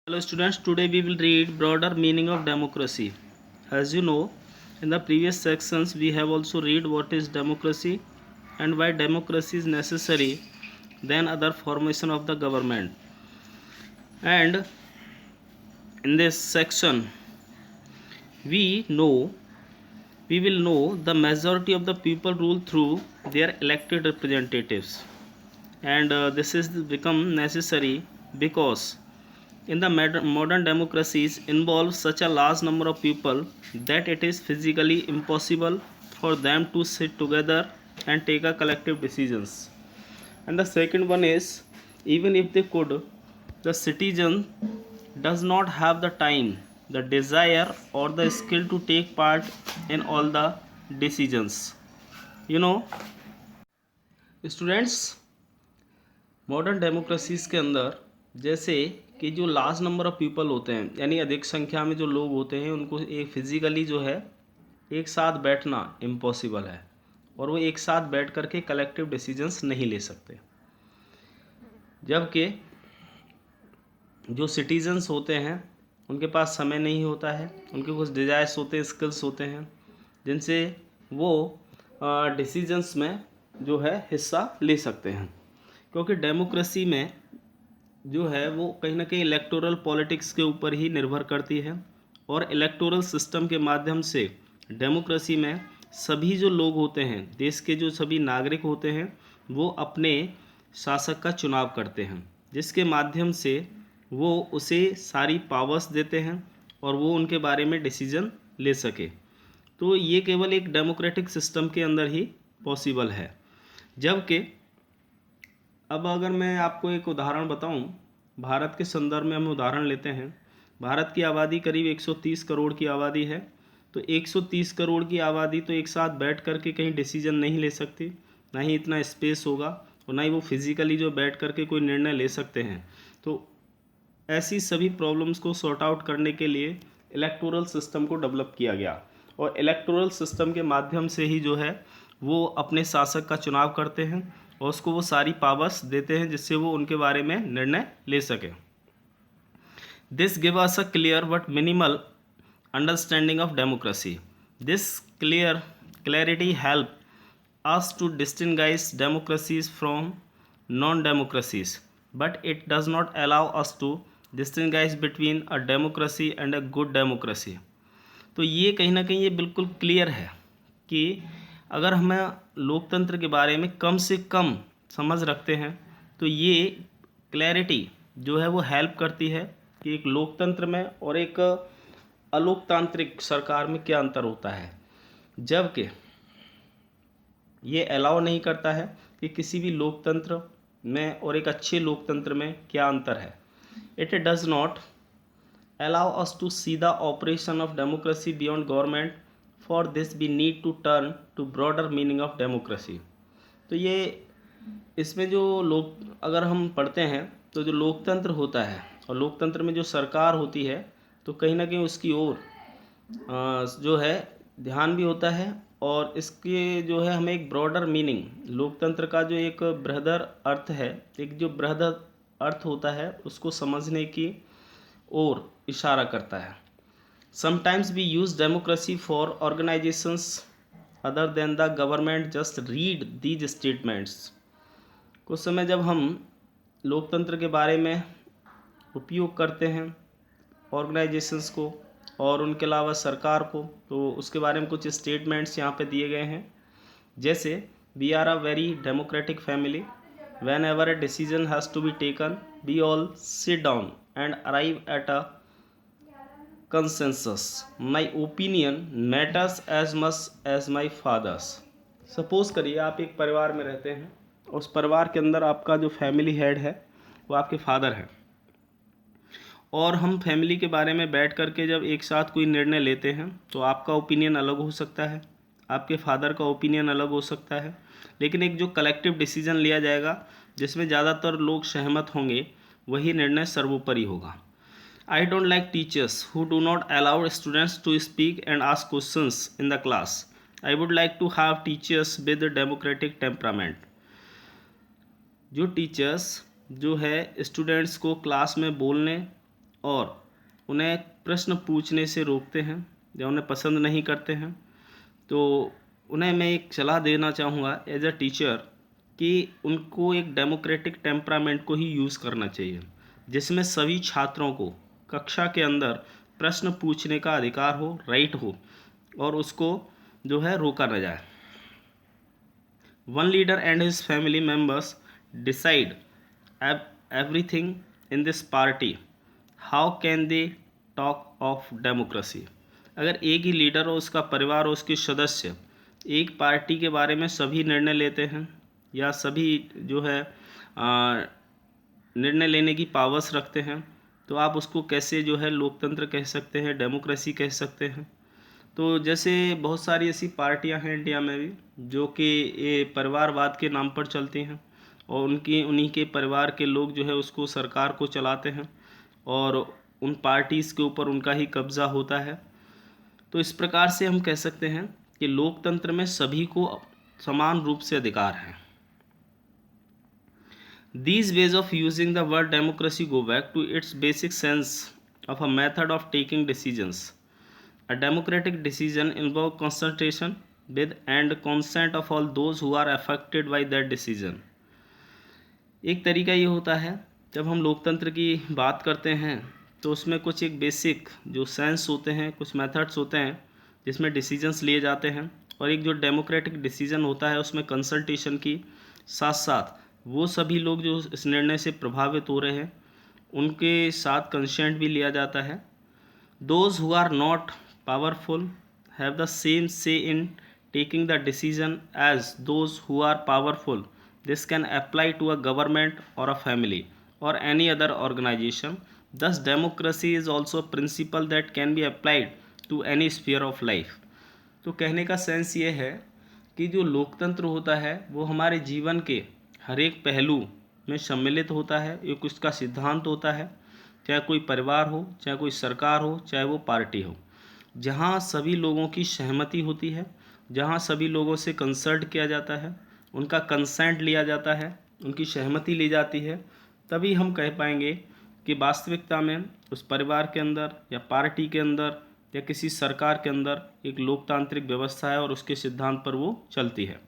Hello students, today we will read broader meaning of democracy. As you know, in the previous sections we have also read what is democracy and why democracy is necessary than other formation of the government. And in this section we know we will know the majority of the people rule through their elected representatives, and this is become necessary because in the modern democracies involve such a large number of people that it is physically impossible for them to sit together and take a collective decisions. And the second one is, even if they could, the citizen does not have the time, the desire or the skill to take part in all the decisions. You know, students, modern democracies के अंदर जैसे कि जो large number of people होते हैं, यानी अधिक संख्या में जो लोग होते हैं, उनको एक फिज़िकली जो है एक साथ बैठना इम्पॉसिबल है और वो एक साथ बैठ कर के कलेक्टिव डिसीजंस नहीं ले सकते। जबकि जो सिटीजन्स होते हैं उनके पास समय नहीं होता है, उनके कुछ डिजायर्स होते हैं, स्किल्स होते हैं जिनसे वो डिसीजंस में जो है हिस्सा ले सकते हैं। क्योंकि डेमोक्रेसी में जो है वो कहीं ना कहीं इलेक्टोरल पॉलिटिक्स के ऊपर ही निर्भर करती है और इलेक्टोरल सिस्टम के माध्यम से डेमोक्रेसी में सभी जो लोग होते हैं, देश के जो सभी नागरिक होते हैं, वो अपने शासक का चुनाव करते हैं, जिसके माध्यम से वो उसे सारी पावर्स देते हैं और वो उनके बारे में डिसीजन ले सके। तो ये केवल एक डेमोक्रेटिक सिस्टम के अंदर ही पॉसिबल है। जबकि अब अगर मैं आपको एक उदाहरण बताऊं, भारत के संदर्भ में हम उदाहरण लेते हैं। भारत की आबादी करीब 130 करोड़ की आबादी है। तो 130 करोड़ की आबादी तो एक साथ बैठ कर के कहीं डिसीजन नहीं ले सकती, ना ही इतना स्पेस होगा और ना ही वो फिज़िकली जो बैठ कर के कोई निर्णय ले सकते हैं। तो ऐसी सभी प्रॉब्लम्स को सॉर्ट आउट करने के लिए इलेक्टोरल सिस्टम को डेवलप किया गया और इलेक्टोरल सिस्टम के माध्यम से ही जो है वो अपने शासक का चुनाव करते हैं और उसको वो सारी पावर्स देते हैं जिससे वो उनके बारे में निर्णय ले सके। This give us a clear but minimal understanding of democracy. This clarity help us to distinguish democracies from non-democracies, but it does not allow us to distinguish between a democracy and a good democracy. तो ये कहीं ना कहीं ये बिल्कुल clear है कि अगर हमें लोकतंत्र के बारे में कम से कम समझ रखते हैं तो ये क्लैरिटी जो है वो हेल्प करती है कि एक लोकतंत्र में और एक अलोकतांत्रिक सरकार में क्या अंतर होता है। जबकि ये अलाउ नहीं करता है कि किसी भी लोकतंत्र में और एक अच्छे लोकतंत्र में क्या अंतर है। It does not allow us to see the operation of democracy beyond government. For this we need to turn to broader meaning of democracy. तो ये इसमें जो लोग अगर हम पढ़ते हैं तो जो लोकतंत्र होता है और लोकतंत्र में जो सरकार होती है तो कहीं ना कहीं उसकी ओर जो है ध्यान भी होता है और इसके जो है हमें एक ब्रॉडर मीनिंग, लोकतंत्र का जो एक बृहदर अर्थ है, एक जो बृहदर अर्थ होता है उसको समझने की ओर इशारा करता है। Sometimes we use democracy for organisations other than the government just read these statements. कुछ समय जब हम लोकतंत्र के बारे में उपयोग करते हैं ऑर्गेनाइजेशंस को और उनके अलावा सरकार को, तो उसके बारे में कुछ स्टेटमेंट्स यहाँ पे दिए गए हैं। जैसे we are a very democratic family, whenever a decision has to be taken we all sit down and arrive at a consensus, my opinion matters as much as my father's. Suppose करिए आप एक परिवार में रहते हैं, उस परिवार के अंदर आपका जो फैमिली हेड है वो आपके फादर हैं और हम फैमिली के बारे में बैठ कर के जब एक साथ कोई निर्णय लेते हैं तो आपका ओपिनियन अलग हो सकता है, आपके फादर का ओपिनियन अलग हो सकता है, लेकिन एक जो कलेक्टिव डिसीजन लिया जाएगा जिसमें ज़्यादातर लोग सहमत होंगे वही निर्णय सर्वोपरि होगा। I don't like teachers who do not allow students to speak and ask questions in the class. I would like to have teachers with democratic temperament. जो टीचर्स जो है स्टूडेंट्स को क्लास में बोलने और उन्हें प्रश्न पूछने से रोकते हैं या उन्हें पसंद नहीं करते हैं, तो उन्हें मैं एक सलाह देना चाहूँगा एज अ टीचर कि उनको एक डेमोक्रेटिक टेम्परामेंट को ही यूज़ करना चाहिए, जिसमें सभी छात्रों को कक्षा के अंदर प्रश्न पूछने का अधिकार हो, राइट हो, और उसको जो है रोका न जाए। One leader and his family members decide everything in this party, how can they talk of democracy? अगर एक ही लीडर और उसका परिवार और उसके सदस्य एक पार्टी के बारे में सभी निर्णय लेते हैं या सभी जो है निर्णय लेने की पावर्स रखते हैं, तो आप उसको कैसे जो है लोकतंत्र कह सकते हैं, डेमोक्रेसी कह सकते हैं? तो जैसे बहुत सारी ऐसी पार्टियां हैं इंडिया में भी जो कि ये परिवारवाद के नाम पर चलती हैं और उन्हीं के परिवार के लोग जो है उसको सरकार को चलाते हैं और उन पार्टीज़ के ऊपर उनका ही कब्ज़ा होता है। तो इस प्रकार से हम कह सकते हैं कि लोकतंत्र में सभी को समान रूप से अधिकार है। These ways of using the word democracy go back to its basic sense of a method of taking decisions. A democratic decision involves consultation with and consent of all those who are affected by that decision. एक तरीका ये होता है जब हम लोकतंत्र की बात करते हैं तो उसमें कुछ एक बेसिक जो सेंस होते हैं, कुछ मेथड्स होते हैं जिसमें डिसीजंस लिए जाते हैं, और एक जो डेमोक्रेटिक डिसीजन होता है उसमें कंसल्टेशन की साथ साथ वो सभी लोग जो इस निर्णय से प्रभावित हो रहे हैं उनके साथ कंसेंट भी लिया जाता है। Those who are not powerful have the same say in taking the decision as those who are powerful. This can apply to a government or a family or any other organization. Thus, democracy is also a principle that can be applied to any sphere of life. तो कहने का sense ये है कि जो लोकतंत्र होता है वो हमारे जीवन के हर एक पहलू में सम्मिलित होता है, एक उसका सिद्धांत होता है, चाहे कोई परिवार हो, चाहे कोई सरकार हो, चाहे वो पार्टी हो, जहाँ सभी लोगों की सहमति होती है, जहाँ सभी लोगों से कंसल्ट किया जाता है, उनका कंसेंट लिया जाता है, उनकी सहमति ली जाती है, तभी हम कह पाएंगे कि वास्तविकता में उस परिवार के अंदर या पार्टी के अंदर या किसी सरकार के अंदर एक लोकतांत्रिक व्यवस्था है और उसके सिद्धांत पर वो चलती है।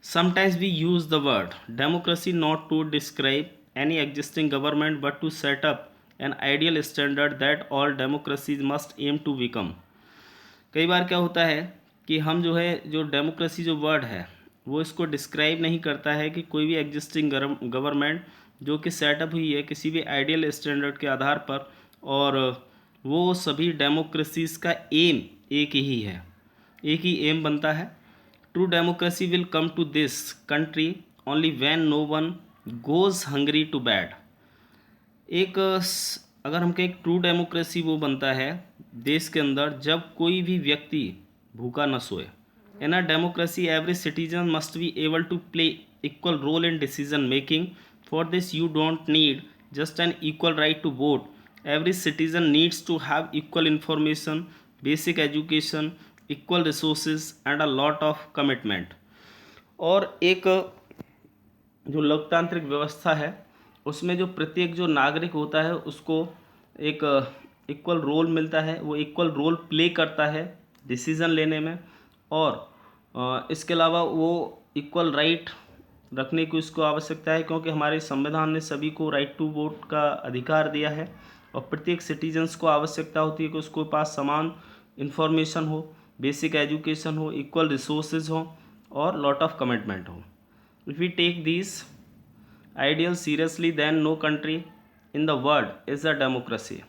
Sometimes we use the word democracy not to describe any existing government but to set up an ideal standard that all democracies must aim to become. कई बार क्या होता है कि हम जो है जो डेमोक्रेसी जो वर्ड है वो इसको डिस्क्राइब नहीं करता है कि कोई भी एग्जिस्टिंग गवर्नमेंट जो कि सेटअप हुई है किसी भी आइडियल स्टैंडर्ड के आधार पर, और वो सभी डेमोक्रेसीज़ का एम एक ही है, एक ही एम बनता है। True democracy will come to this country only when no one goes hungry to bed. एक अगर हम कहें ट्रू डेमोक्रेसी वो बनता है देश के अंदर जब कोई भी व्यक्ति भूखा न सोए। In a democracy every citizen must be able to play equal role in decision making. For this you don't need just an equal right to vote. Every citizen needs to have equal information, basic education, equal resources and a lot of commitment. और एक जो लोकतांत्रिक व्यवस्था है उसमें जो प्रत्येक जो नागरिक होता है उसको एक इक्वल रोल मिलता है, वो इक्वल रोल प्ले करता है डिसीज़न लेने में, और इसके अलावा वो इक्वल राइट रखने की उसको आवश्यकता है क्योंकि हमारे संविधान ने सभी को राइट टू वोट का अधिकार दिया है, और प्रत्येक सिटीजन्स को आवश्यकता होती है कि उसके पास समान इन्फॉर्मेशन हो, बेसिक एजुकेशन हो, इक्वल रिसोर्सेज हो और लॉट ऑफ कमिटमेंट हो। If we take this ideal seriously then no country in the world is a democracy.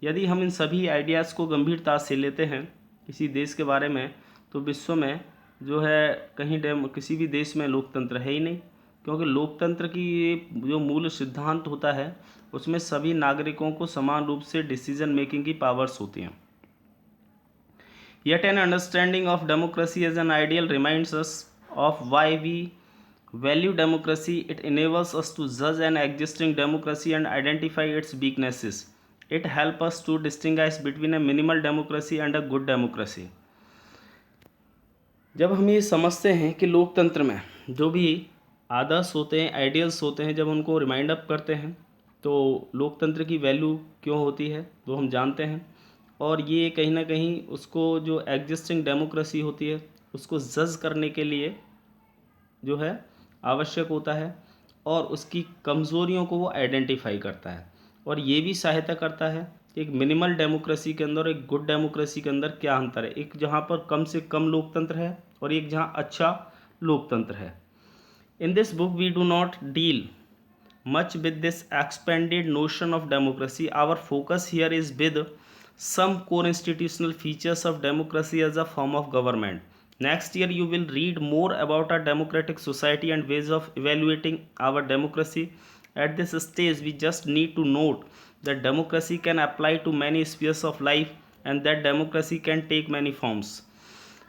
यदि हम इन सभी आइडियाज़ को गंभीरता से लेते हैं किसी देश के बारे में तो विश्व में जो है कहीं किसी भी देश में लोकतंत्र है ही नहीं, क्योंकि लोकतंत्र की जो मूल सिद्धांत होता है उसमें सभी नागरिकों को समान रूप से डिसीजन मेकिंग की पावर्स होती हैं। Yet an understanding of democracy as an ideal reminds us of why we value democracy. It enables us to judge an existing democracy and identify its weaknesses. It helps us to distinguish between a minimal democracy and a good democracy. जब हम ये समझते हैं कि लोकतंत्र में जो भी आदर्श होते हैं, आइडियल्स होते हैं, जब उनको रिमाइंड अप करते हैं तो लोकतंत्र की वैल्यू क्यों होती है वो हम जानते हैं, और ये कहीं ना कहीं उसको जो एग्जिस्टिंग डेमोक्रेसी होती है उसको जज करने के लिए जो है आवश्यक होता है, और उसकी कमज़ोरियों को वो आइडेंटिफाई करता है, और ये भी सहायता करता है कि एक मिनिमल डेमोक्रेसी के अंदर और एक गुड डेमोक्रेसी के अंदर क्या अंतर है, एक जहाँ पर कम से कम लोकतंत्र है और एक जहाँ अच्छा लोकतंत्र है। In this book we do not deal much with this expanded notion of democracy. Our focus here is with some core institutional features of democracy as a form of government. Next year, you will read more about our democratic society and ways of evaluating our democracy. At this stage, we just need to note that democracy can apply to many spheres of life and that democracy can take many forms.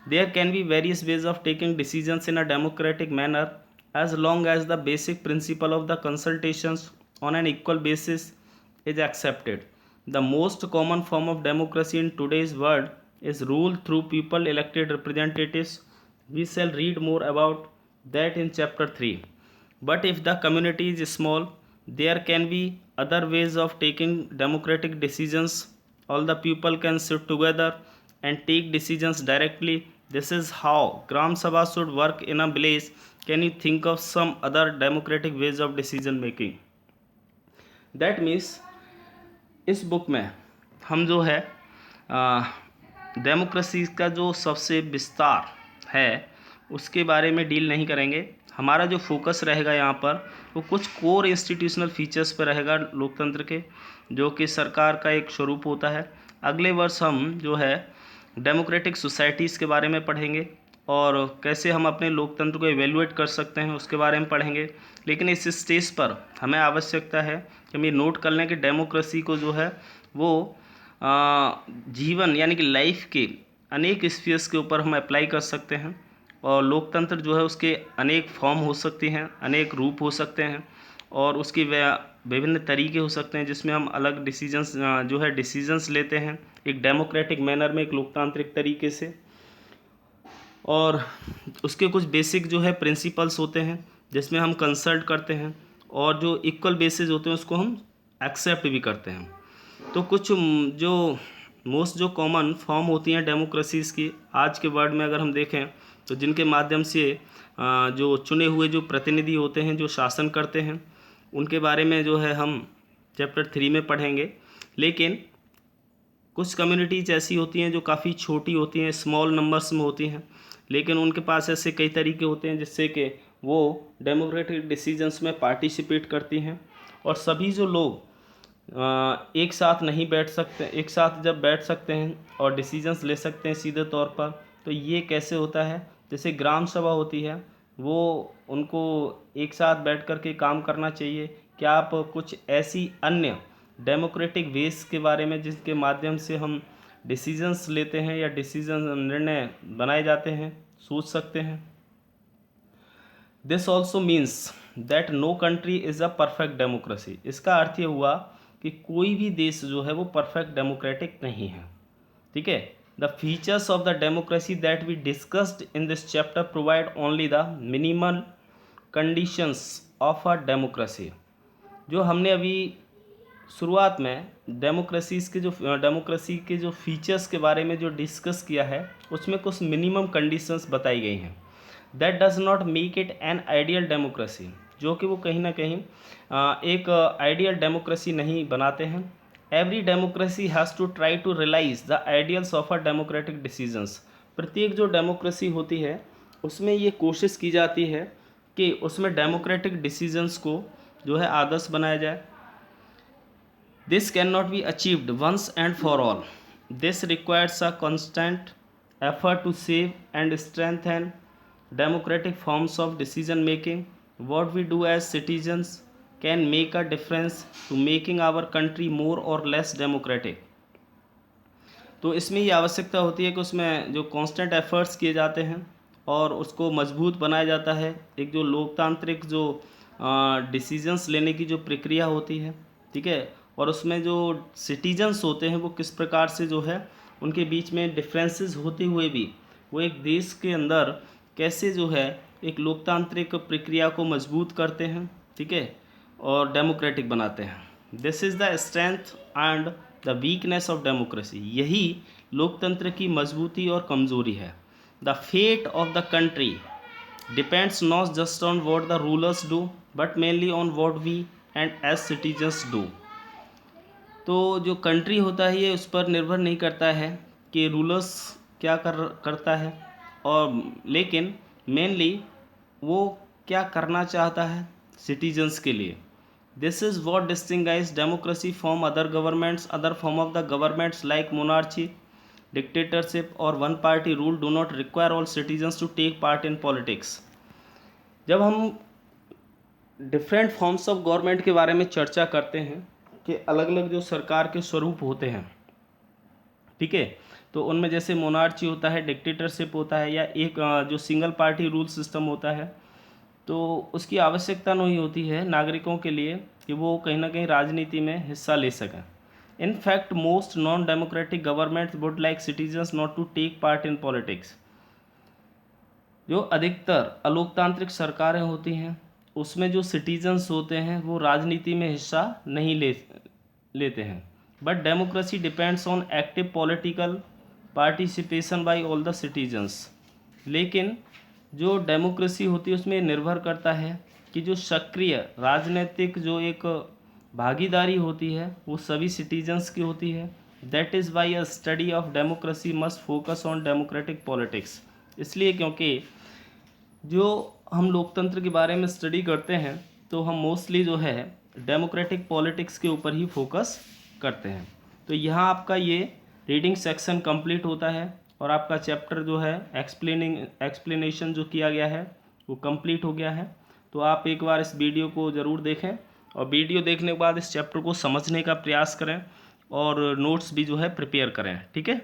There can be various ways of taking decisions in a democratic manner as long as the basic principle of the consultations on an equal basis is accepted. The most common form of democracy in today's world is rule through people elected representatives. We shall read more about that in chapter 3. But if the community is small, there can be other ways of taking democratic decisions. All the people can sit together and take decisions directly. This is how Gram Sabha should work in a village. Can you think of some other democratic ways of decision making? That means इस book में हम जो है democracy का जो सबसे विस्तार है उसके बारे में डील नहीं करेंगे। हमारा जो फोकस रहेगा यहाँ पर वो कुछ कोर इंस्टीट्यूशनल फीचर्स पर रहेगा लोकतंत्र के, जो कि सरकार का एक स्वरूप होता है। अगले वर्ष हम जो है डेमोक्रेटिक सोसाइटीज़ के बारे में पढ़ेंगे और कैसे हम अपने लोकतंत्र को एवेल्युएट कर सकते हैं उसके बारे में पढ़ेंगे। लेकिन इस स्टेज पर हमें आवश्यकता है कि हम ये नोट कर लें कि डेमोक्रेसी को जो है वो जीवन यानी कि लाइफ के अनेक स्फीयर्स के ऊपर हम अप्लाई कर सकते हैं, और लोकतंत्र जो है उसके अनेक फॉर्म हो सकती हैं, अनेक रूप हो सकते हैं, और उसकी विभिन्न तरीके हो सकते हैं जिसमें हम अलग डिसीजंस जो है डिसीजंस लेते हैं एक डेमोक्रेटिक मैनर में, एक लोकतांत्रिक तरीके से। और उसके कुछ बेसिक जो है प्रिंसिपल्स होते हैं जिसमें हम कंसल्ट करते हैं, और जो इक्वल बेसिस होते हैं उसको हम एक्सेप्ट भी करते हैं। तो कुछ जो मोस्ट जो कॉमन फॉर्म होती हैं डेमोक्रेसीज़ की आज के वर्ल्ड में अगर हम देखें तो जिनके माध्यम से जो चुने हुए जो प्रतिनिधि होते हैं जो शासन करते हैं उनके बारे में जो है हम चैप्टर 3 में पढ़ेंगे। लेकिन कुछ कम्युनिटीज़ ऐसी होती हैं जो काफ़ी छोटी होती हैं, स्मॉल नंबर्स में होती हैं, लेकिन उनके पास ऐसे कई तरीके होते हैं जिससे कि वो डेमोक्रेटिक डिसीजंस में पार्टिसिपेट करती हैं। और सभी जो लोग एक साथ नहीं बैठ सकते, एक साथ जब बैठ सकते हैं और डिसीजंस ले सकते हैं सीधे तौर पर, तो ये कैसे होता है, जैसे ग्राम सभा होती है वो उनको एक साथ बैठ कर के काम करना चाहिए। क्या आप कुछ ऐसी अन्य डेमोक्रेटिक वेज के बारे में जिसके माध्यम से हम डिसीजंस लेते हैं या डिसीजन निर्णय बनाए जाते हैं सोच सकते हैं? This also means that no country is a perfect democracy. इसका अर्थ ये हुआ कि कोई भी देश जो है वो परफेक्ट डेमोक्रेटिक नहीं है। ठीक है, the features of the democracy that we discussed in this chapter provide only the minimal conditions of a democracy. जो हमने अभी शुरुआत में डेमोक्रेसी के जो फीचर्स के बारे में जो डिस्कस किया है उसमें कुछ मिनिमम कंडीशंस बताई गई हैं। That does not make it an ideal democracy, जो कि वो कहीं ना कहीं एक आइडियल डेमोक्रेसी नहीं बनाते हैं। Every democracy has to try to realise the ideals of a democratic decisions. प्रत्येक जो डेमोक्रेसी होती है उसमें ये कोशिश की जाती है कि उसमें डेमोक्रेटिक डिसीजंस को जो है आदर्श बनाया जाए। This cannot be achieved once and for all. This requires a constant effort to save and strengthen democratic forms of decision making. What we do as citizens can make a difference to making our country more or less democratic. तो इसमें ये आवश्यकता होती है कि उसमें जो constant efforts किए जाते हैं और उसको मजबूत बनाया जाता है। एक जो लोकतांत्रिक जो डिसीजंस लेने की जो प्रक्रिया होती है, ठीक है, और उसमें जो सिटीजन्स होते हैं वो किस प्रकार से जो है उनके बीच में डिफरेंसेस होते हुए भी वो एक देश के अंदर कैसे जो है एक लोकतांत्रिक प्रक्रिया को मजबूत करते हैं, ठीक है, और डेमोक्रेटिक बनाते हैं। This is the strength and the weakness of democracy. यही लोकतंत्र की मजबूती और कमजोरी है। The fate of the country depends not just on what the rulers do but mainly on what we and as citizens do. तो जो country होता है ये उस पर निर्भर नहीं करता है कि रूलर्स क्या करता है, और लेकिन मेनली वो क्या करना चाहता है सिटीजन्स के लिए। This is what distinguish democracy from other governments. Other form of the governments like monarchy, dictatorship और one party rule do not require all citizens to take part in politics. जब हम डिफरेंट फॉर्म्स ऑफ गवर्नमेंट के बारे में चर्चा करते हैं कि अलग अलग जो सरकार के स्वरूप होते हैं, ठीक है, तो उनमें जैसे मोनार्ची होता है, डिक्टेटरशिप होता है, या एक जो सिंगल पार्टी रूल सिस्टम होता है, तो उसकी आवश्यकता नहीं होती है नागरिकों के लिए कि वो कहीं ना कहीं राजनीति में हिस्सा ले सकें। In fact most non democratic governments would like citizens not to take part in politics. जो अधिकतर अलोकतांत्रिक सरकारें होती हैं उसमें जो सिटीजन्स होते हैं वो राजनीति में हिस्सा नहीं लेते हैं। But democracy depends on active political participation by all the citizens. लेकिन जो डेमोक्रेसी होती है उसमें निर्भर करता है कि जो सक्रिय राजनीतिक जो एक भागीदारी होती है वो सभी सिटीजन्स की होती है। That is why a study of democracy must focus on democratic politics. इसलिए क्योंकि जो हम लोकतंत्र के बारे में स्टडी करते हैं तो हम मोस्टली जो है डेमोक्रेटिक पॉलिटिक्स के ऊपर ही फोकस करते हैं। तो यहाँ आपका ये रीडिंग सेक्शन कंप्लीट होता है और आपका चैप्टर जो है एक्सप्लेनेशन जो किया गया है वो कंप्लीट हो गया है। तो आप एक बार इस वीडियो को ज़रूर देखें और वीडियो देखने के बाद इस चैप्टर को समझने का प्रयास करें और नोट्स भी जो है प्रिपेयर करें। ठीक है।